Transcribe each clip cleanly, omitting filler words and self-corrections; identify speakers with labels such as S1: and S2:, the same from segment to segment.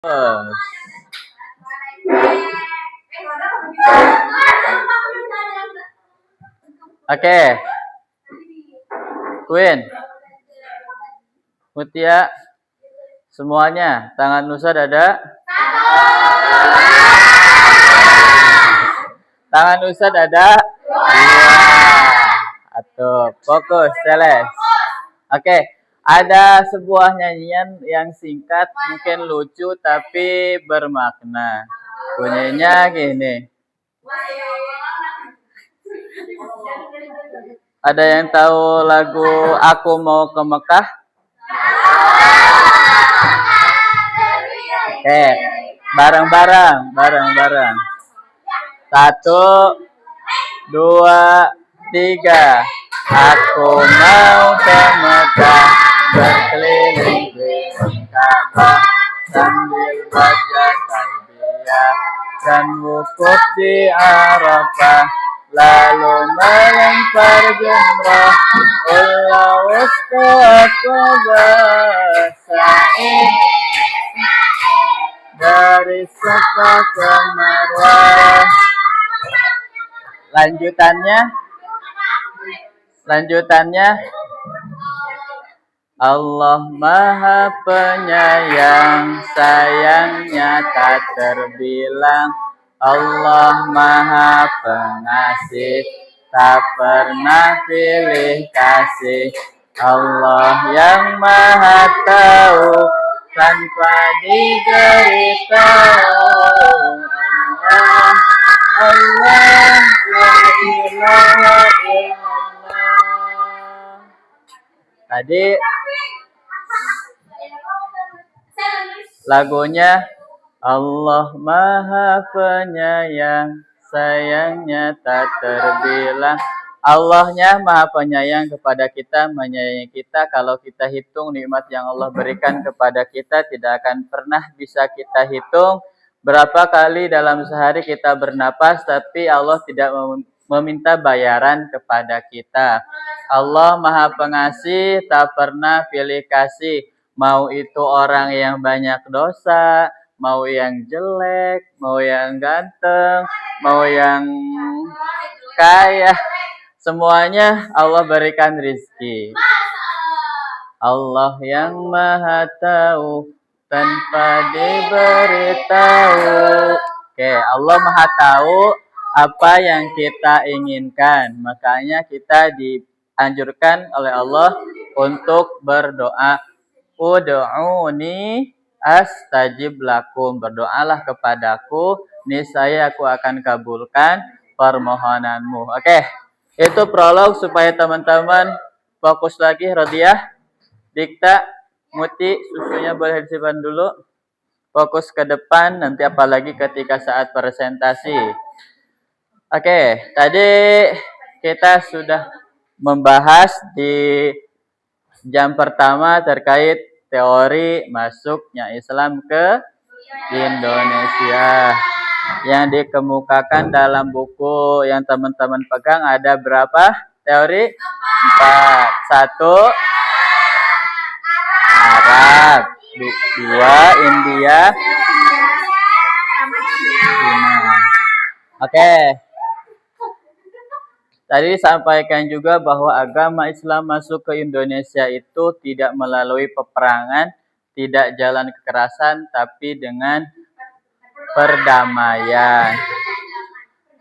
S1: Oke, Queen, Mutia, semuanya, tangan Nusa dada. Tangan Ustaz ada? Iya. Atau fokus, Celes. Oke, ada sebuah nyanyian yang singkat, mungkin lucu tapi bermakna. Bunyinya gini. Ada yang tahu lagu Aku Mau ke Mekah? Oke, bareng-bareng. 1, 2, 3. Aku mau ke Mekah, berkeliling-keliling Ka'bah sambil baca talbiyah dan wukuf di Arafah, lalu melempar jumrah. Allahu Akbar, sa'i dari Safa ke Marwah. Lanjutannya Allah Maha Penyayang, sayangnya tak terbilang. Allah Maha Pengasih, tak pernah pilih kasih. Allah yang Maha Tahu, tanpa diberitahu. Allah, la ilaha illallah. Tadi lagunya Allah Maha Penyayang, sayangnya tak terbilang. Allahnya Maha Penyayang kepada kita, menyayangi kita. Kalau kita hitung nikmat yang Allah berikan kepada kita, tidak akan pernah bisa kita hitung. Berapa kali dalam sehari kita bernapas, tapi Allah tidak meminta bayaran kepada kita. Allah Maha Pengasih, tak pernah pilih kasih. Mau itu orang yang banyak dosa, mau yang jelek, mau yang ganteng, mau yang kaya, semuanya Allah berikan rizki. Allah yang Maha Tahu, tanpa diberitahu. Oke, Allah Maha Tahu apa yang kita inginkan. Makanya kita dianjurkan oleh Allah untuk berdoa. Ud'uni astajib lakum. Berdoalah kepadaku, niscaya aku akan kabulkan permohonanmu. Oke, itu prolog supaya teman-teman fokus lagi. Rodiah, Dikta, Muti, susunya boleh disimpan dulu. Fokus ke depan, nanti apalagi ketika saat presentasi. Oke, tadi kita sudah membahas di jam pertama terkait teori masuknya Islam ke Indonesia. Yang dikemukakan dalam buku yang teman-teman pegang ada berapa teori? 4. 1, Arab. 2, India. 5. Oke. Tadi disampaikan juga bahwa agama Islam masuk ke Indonesia itu tidak melalui peperangan, tidak jalan kekerasan, tapi dengan perdamaian.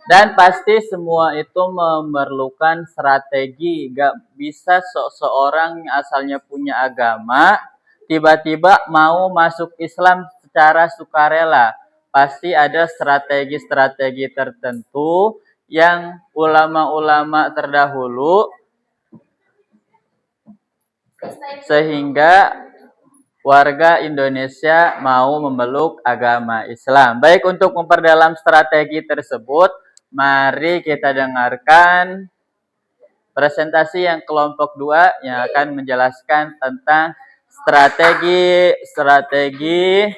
S1: Dan pasti semua itu memerlukan strategi. Gak bisa seorang yang asalnya punya agama, tiba-tiba mau masuk Islam secara sukarela. Pasti ada strategi-strategi tertentu yang ulama-ulama terdahulu sehingga warga Indonesia mau memeluk agama Islam. Baik, untuk memperdalam strategi tersebut, mari kita dengarkan presentasi yang kelompok 2 yang akan menjelaskan tentang strategi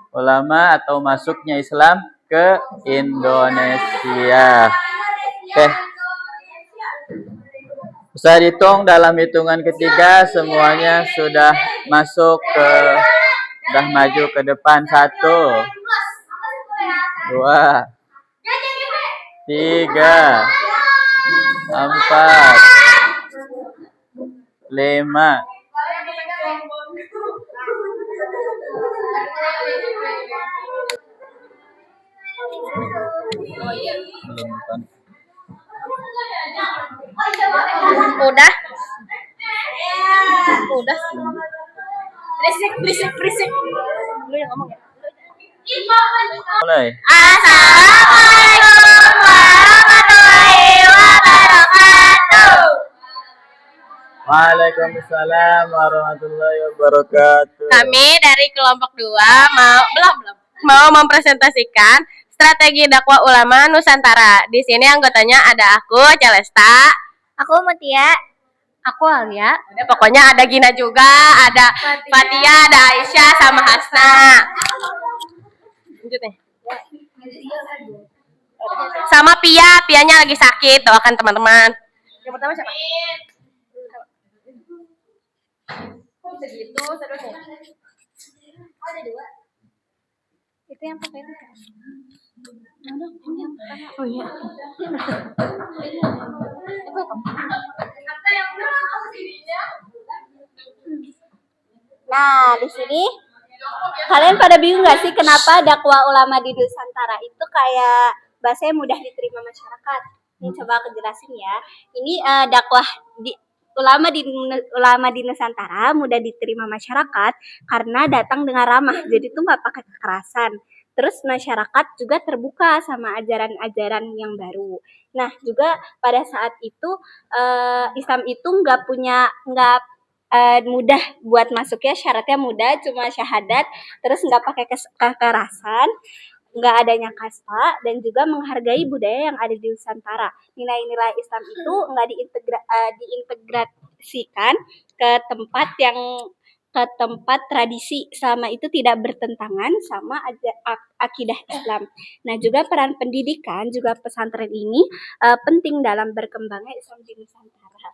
S1: ulama atau masuknya Islam ke Indonesia. Oke. Bisa dihitung dalam hitungan ketiga semuanya sudah masuk ke Udah maju ke depan. 1, 2, 3, 4, 5. Belum kan?
S2: Udah. Berisik. Lu yang ngomong ya.
S1: Mulai.
S2: Assalamualaikum warahmatullahi wabarakatuh.
S1: Waalaikumsalam warahmatullahi wabarakatuh.
S2: Kami dari kelompok 2 mau mempresentasikan strategi dakwah ulama Nusantara. Di sini anggotanya ada aku, Celesta,
S3: aku Mutia,
S2: aku Alia. Udah, pokoknya ada Gina juga, ada Fatia, ada Aisyah sama Hasna. Lanjut nih. Sama Pianya lagi sakit, doakan teman-teman. Yang pertama siapa? Segitu, serunya.
S3: ada 2. Itu yang pakai itu.
S2: Oh iya.
S3: Nah, di sini kalian pada bingung nggak sih kenapa dakwah ulama di Nusantara itu kayak bahasanya mudah diterima masyarakat? Ini coba aku jelasin ya. Ini dakwah ulama di Nusantara mudah diterima masyarakat karena datang dengan ramah. Jadi itu nggak pakai kekerasan. Terus masyarakat juga terbuka sama ajaran-ajaran yang baru. Nah, juga pada saat itu Islam itu nggak mudah buat masuknya, syaratnya mudah, cuma syahadat, terus nggak pakai kekerasan, nggak adanya kasta, dan juga menghargai budaya yang ada di Nusantara. Nilai-nilai Islam itu nggak diintegrasikan ke tempat tradisi, selama itu tidak bertentangan sama akidah Islam. Nah, juga peran pendidikan, juga pesantren ini penting dalam berkembangnya Islam di Nusantara.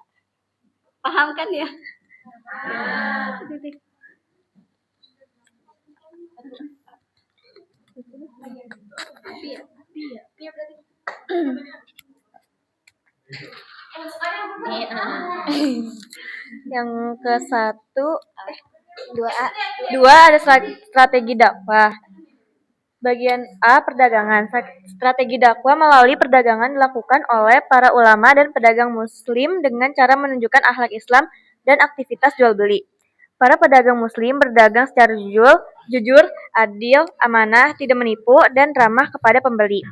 S3: Paham kan ya?
S4: Yang ke-1, 2 ada strategi dakwah. Bagian A, perdagangan. Strategi dakwah melalui perdagangan dilakukan oleh para ulama dan pedagang muslim dengan cara menunjukkan akhlak Islam dan aktivitas jual beli. Para pedagang muslim berdagang secara jujur, adil, amanah, tidak menipu, dan ramah kepada pembeli.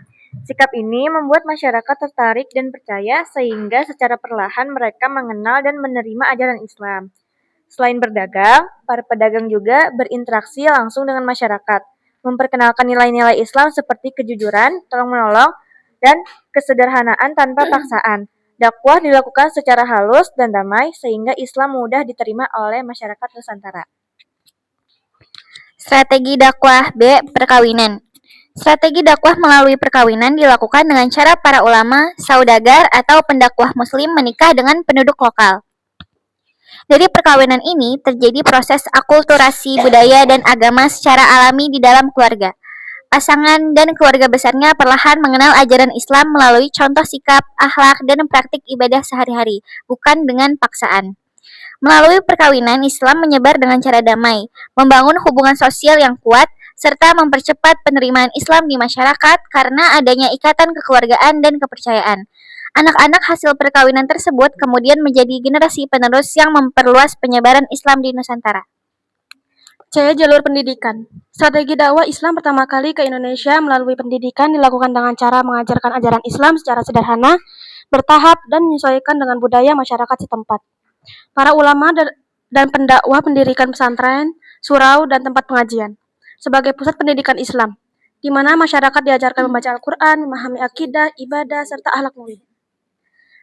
S4: Sikap ini membuat masyarakat tertarik dan percaya sehingga secara perlahan mereka mengenal dan menerima ajaran Islam. Selain berdagang, para pedagang juga berinteraksi langsung dengan masyarakat, memperkenalkan nilai-nilai Islam seperti kejujuran, tolong-menolong, dan kesederhanaan tanpa paksaan. Dakwah dilakukan secara halus dan damai sehingga Islam mudah diterima oleh masyarakat Nusantara.
S3: Strategi dakwah B, perkawinan. Strategi dakwah melalui perkawinan dilakukan dengan cara para ulama, saudagar, atau pendakwah muslim menikah dengan penduduk lokal. Dari perkawinan ini terjadi proses akulturasi budaya dan agama secara alami di dalam keluarga. Pasangan dan keluarga besarnya perlahan mengenal ajaran Islam melalui contoh sikap, akhlak, dan praktik ibadah sehari-hari, bukan dengan paksaan. Melalui perkawinan, Islam menyebar dengan cara damai, membangun hubungan sosial yang kuat, serta mempercepat penerimaan Islam di masyarakat karena adanya ikatan kekeluargaan dan kepercayaan. Anak-anak hasil perkawinan tersebut kemudian menjadi generasi penerus yang memperluas penyebaran Islam di Nusantara.
S4: C. Jalur pendidikan. Strategi dakwah Islam pertama kali ke Indonesia melalui pendidikan dilakukan dengan cara mengajarkan ajaran Islam secara sederhana, bertahap, dan menyesuaikan dengan budaya masyarakat setempat. Para ulama dan pendakwah mendirikan pesantren, surau, dan tempat pengajian sebagai pusat pendidikan Islam, di mana masyarakat diajarkan membaca Al-Quran, memahami akidah, ibadah, serta akhlak mulia.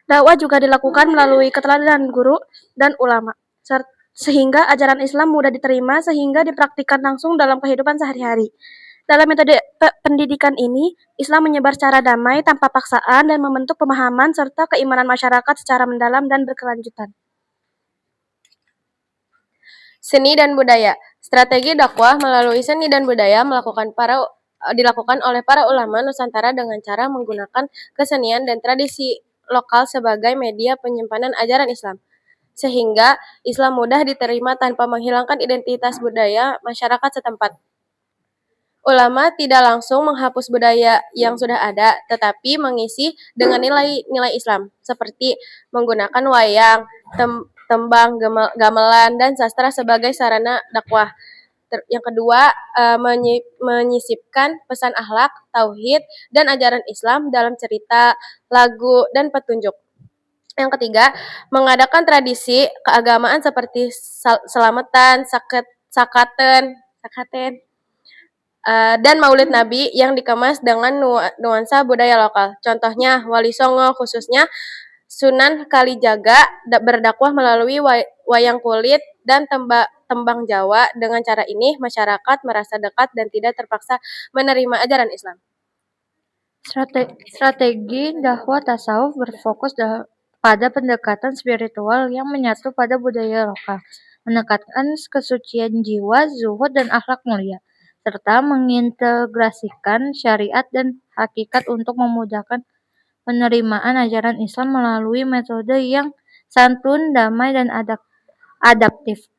S4: Dakwah juga dilakukan melalui keteladanan guru dan ulama, sehingga ajaran Islam mudah diterima sehingga dipraktikkan langsung dalam kehidupan sehari-hari. Dalam metode pendidikan ini, Islam menyebar secara damai tanpa paksaan dan membentuk pemahaman serta keimanan masyarakat secara mendalam dan berkelanjutan.
S2: Seni dan budaya. Strategi dakwah melalui seni dan budaya dilakukan oleh para ulama Nusantara dengan cara menggunakan kesenian dan tradisi lokal sebagai media penyimpanan ajaran Islam, sehingga Islam mudah diterima tanpa menghilangkan identitas budaya masyarakat setempat. Ulama tidak langsung menghapus budaya yang sudah ada, tetapi mengisi dengan nilai-nilai Islam, seperti menggunakan wayang, tembang, gamelan, dan sastra sebagai sarana dakwah. Yang kedua, menyisipkan pesan akhlak, tauhid, dan ajaran Islam dalam cerita, lagu, dan petunjuk. Yang ketiga, mengadakan tradisi keagamaan seperti selamatan, sakaten, dan maulid Nabi yang dikemas dengan nuansa budaya lokal. Contohnya, Wali Songo khususnya Sunan Kalijaga berdakwah melalui wayang kulit dan tembang Jawa. Dengan cara ini, masyarakat merasa dekat dan tidak terpaksa menerima ajaran Islam.
S4: Strategi dakwah tasawuf berfokus pada pendekatan spiritual yang menyatu pada budaya lokal, menekankan kesucian jiwa, zuhud, dan akhlak mulia, serta mengintegrasikan syariat dan hakikat untuk memudahkan penerimaan ajaran Islam melalui metode yang santun, damai, dan adaptif,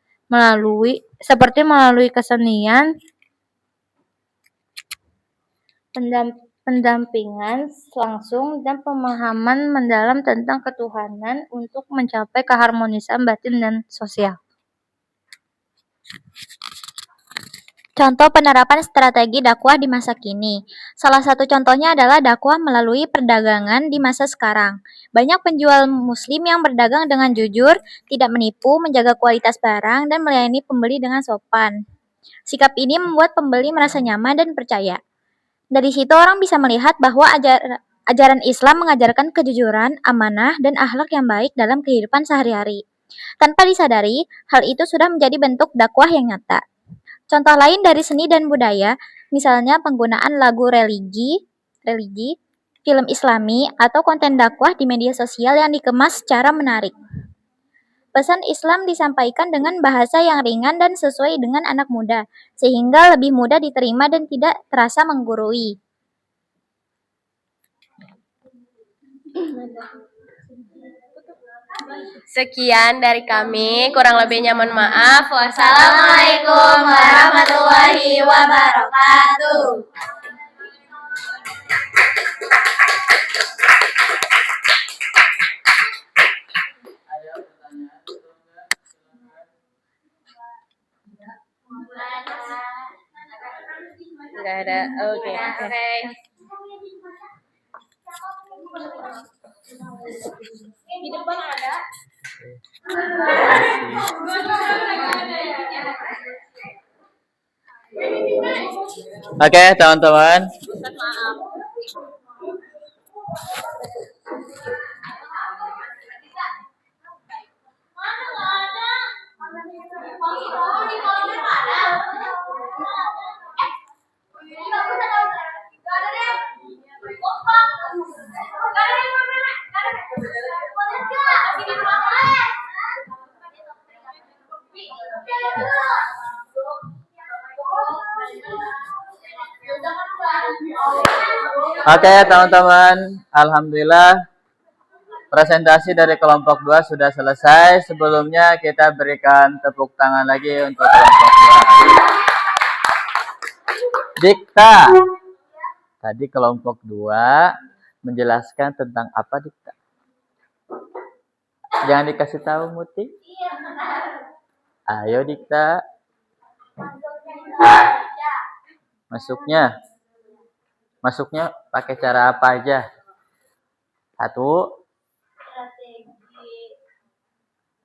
S4: seperti melalui kesenian, pendampingan langsung, dan pemahaman mendalam tentang ketuhanan untuk mencapai keharmonisan batin dan sosial.
S3: Contoh penerapan strategi dakwah di masa kini. Salah satu contohnya adalah dakwah melalui perdagangan di masa sekarang. Banyak penjual muslim yang berdagang dengan jujur, tidak menipu, menjaga kualitas barang, dan melayani pembeli dengan sopan. Sikap ini membuat pembeli merasa nyaman dan percaya. Dari situ orang bisa melihat bahwa ajaran Islam mengajarkan kejujuran, amanah, dan akhlak yang baik dalam kehidupan sehari-hari. Tanpa disadari, hal itu sudah menjadi bentuk dakwah yang nyata. Contoh lain dari seni dan budaya, misalnya penggunaan lagu religi, film Islami, atau konten dakwah di media sosial yang dikemas secara menarik. Pesan Islam disampaikan dengan bahasa yang ringan dan sesuai dengan anak muda, sehingga lebih mudah diterima dan tidak terasa menggurui.
S2: Sekian dari kami, kurang lebihnya mohon maaf. Wassalamualaikum warahmatullahi wabarakatuh. Enggak ada. Oke. Di depan ada.
S1: Oke, teman-teman. Oke, teman-teman. Alhamdulillah presentasi dari kelompok 2 sudah selesai. Sebelumnya kita berikan tepuk tangan lagi untuk kelompok 2. Dikta. Tadi kelompok 2 menjelaskan tentang apa, Dikta? Jangan dikasih tahu, Muti. Ayo, Dikta. Masuknya pakai cara apa aja? 1.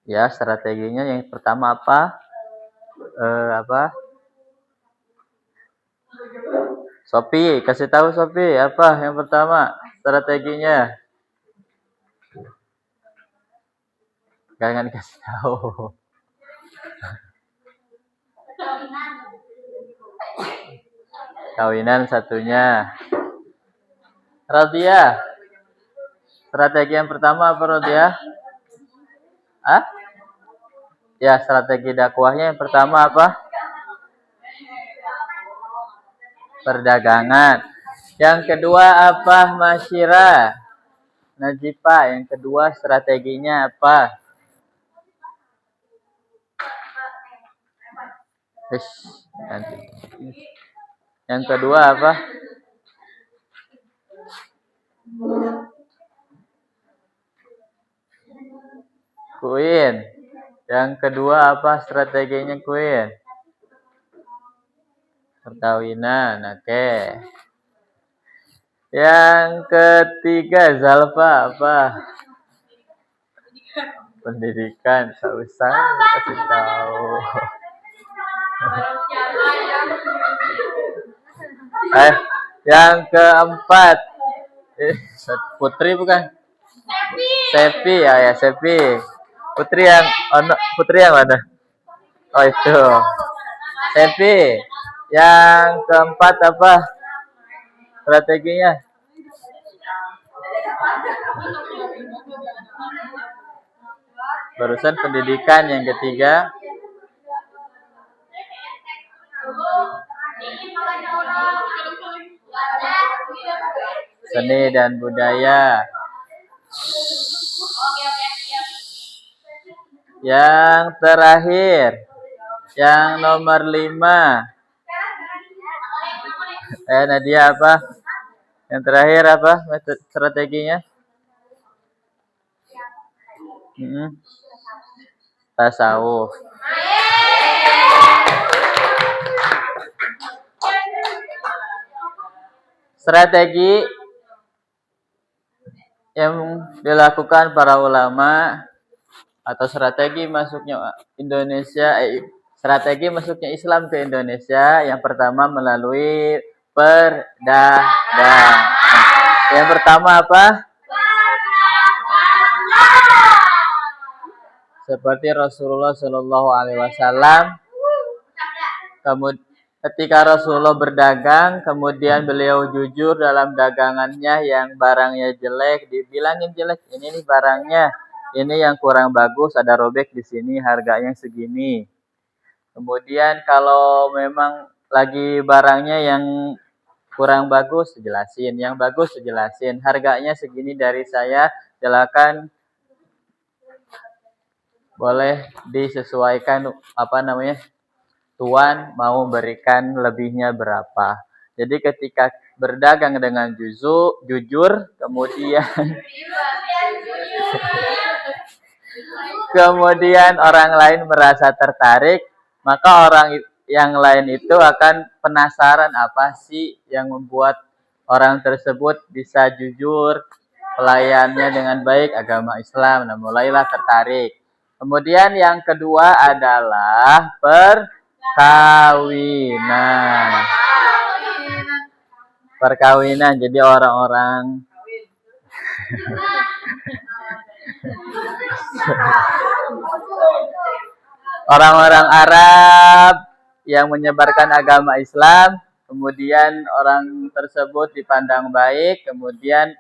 S1: Ya, strateginya yang pertama apa? Sophie, kasih tahu Sophie, apa yang pertama strateginya? Jangan dikasih tahu. Kawinan satunya. Rodia, strategi yang pertama apa, Rodia? Ya, strategi dakwahnya yang pertama apa? perdagangan. Yang kedua apa? Masyirah. Najipa, yang kedua strateginya apa? Yang kedua apa? Queen. Yang kedua apa strateginya Queen? Perkawinan, oke. Yang ketiga Zalfa apa? Pendidikan, tak usah kasih tahu. Yang keempat, Putri bukan? Sepi ya Sepi. Putri yang mana? Oh itu. Sepi. Yang keempat apa? Strateginya? Barusan pendidikan, yang ketiga seni dan budaya. Yang terakhir, yang nomor 5. Nadia apa? Yang terakhir apa strateginya? Tasawuf. Strategi yang dilakukan para ulama atau strategi masuknya Islam ke Indonesia, yang pertama melalui perdagangan. Yang pertama apa? Seperti Rasulullah Shallallahu Alaihi Wasallam, ketika Rasulullah berdagang, kemudian beliau jujur dalam dagangannya, yang barangnya jelek dibilangin jelek, ini nih barangnya, ini yang kurang bagus, ada robek di sini, harganya segini. Kemudian kalau memang lagi barangnya yang kurang bagus, jelasin, yang bagus jelasin, harganya segini dari saya, silakan boleh disesuaikan Tuan mau berikan lebihnya berapa. Jadi ketika berdagang dengan jujur, kemudian orang lain merasa tertarik, maka orang yang lain itu akan penasaran apa sih yang membuat orang tersebut bisa jujur, pelayannya dengan baik, agama Islam. Nah, mulailah tertarik. Kemudian yang kedua adalah perkawinan. Jadi orang-orang Arab yang menyebarkan agama Islam, kemudian orang tersebut dipandang baik, kemudian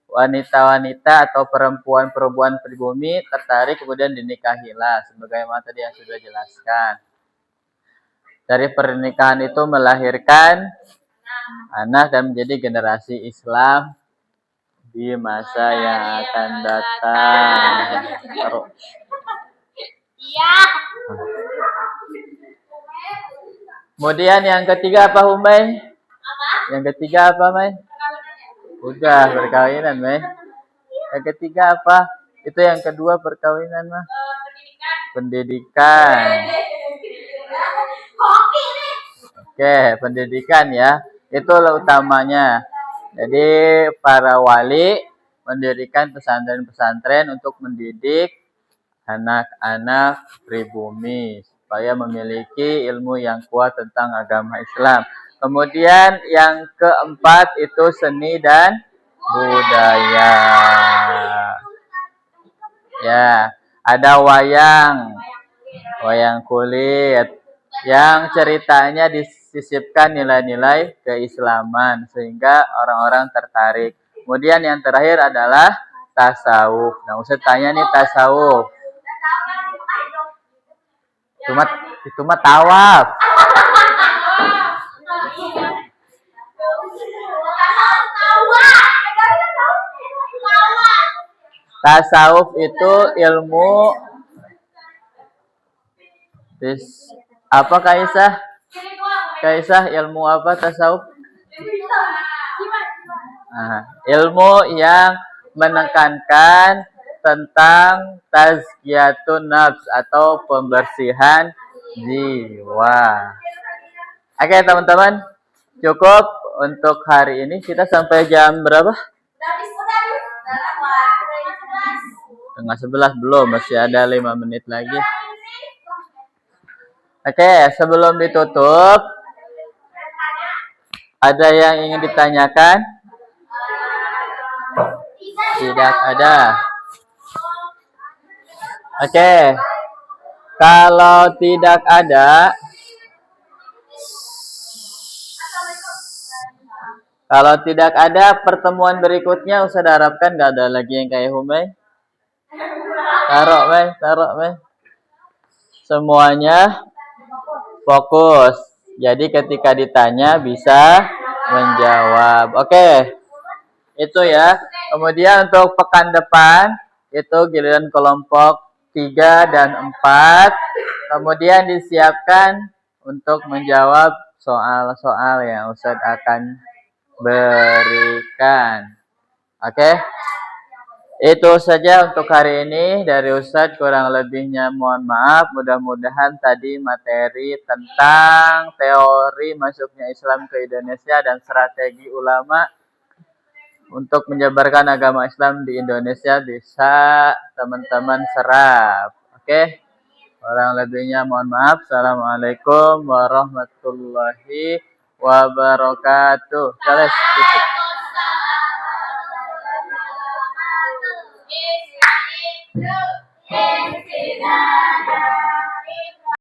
S1: wanita-wanita atau perempuan-perempuan pribumi tertarik, kemudian dinikahilah, sebagaimana tadi yang sudah jelaskan. Dari pernikahan itu melahirkan anak dan menjadi generasi Islam di masa yang akan datang. Kemudian yang ketiga apa, Humay? Yang ketiga apa, May? Udah, perkawinan, May. Yang ketiga apa? Itu yang kedua perkawinan mah. Pendidikan. Oke, pendidikan ya. Itulah utamanya. Jadi para wali mendirikan pesantren-pesantren untuk mendidik anak-anak pribumi supaya memiliki ilmu yang kuat tentang agama Islam. Kemudian yang keempat itu seni dan budaya. Ya, ada wayang kulit yang ceritanya disisipkan nilai-nilai keislaman sehingga orang-orang tertarik. Kemudian yang terakhir adalah tasawuf. Nah, Ustaz tanya nih tasawuf. Itu mah tawaf. Tasawuf itu ilmu apa Kaisah? Kaisah ilmu apa tasawuf? Ilmu yang menekankan tentang tazkiyatun nafs atau pembersihan jiwa. Oke teman-teman, cukup untuk hari ini. Kita sampai jam berapa? 10:30 belum, masih ada 5 menit lagi. Oke, sebelum ditutup, ada yang ingin ditanyakan? Tidak ada. Oke, kalau tidak ada, pertemuan berikutnya Ustaz harapkan gak ada lagi yang kayak Humay. Taruh, Mei. Semuanya fokus. Jadi ketika ditanya bisa menjawab. Oke. Itu ya. Kemudian untuk pekan depan itu giliran kelompok 3 dan 4. Kemudian disiapkan untuk menjawab soal-soal yang Ustaz akan berikan. Oke. Itu saja untuk hari ini dari Ustadz, kurang lebihnya mohon maaf. Mudah-mudahan tadi materi tentang teori masuknya Islam ke Indonesia dan strategi ulama untuk menyebarkan agama Islam di Indonesia bisa teman-teman serap. Oke, kurang lebihnya mohon maaf. Assalamualaikum warahmatullahi wabarakatuh. Tutup.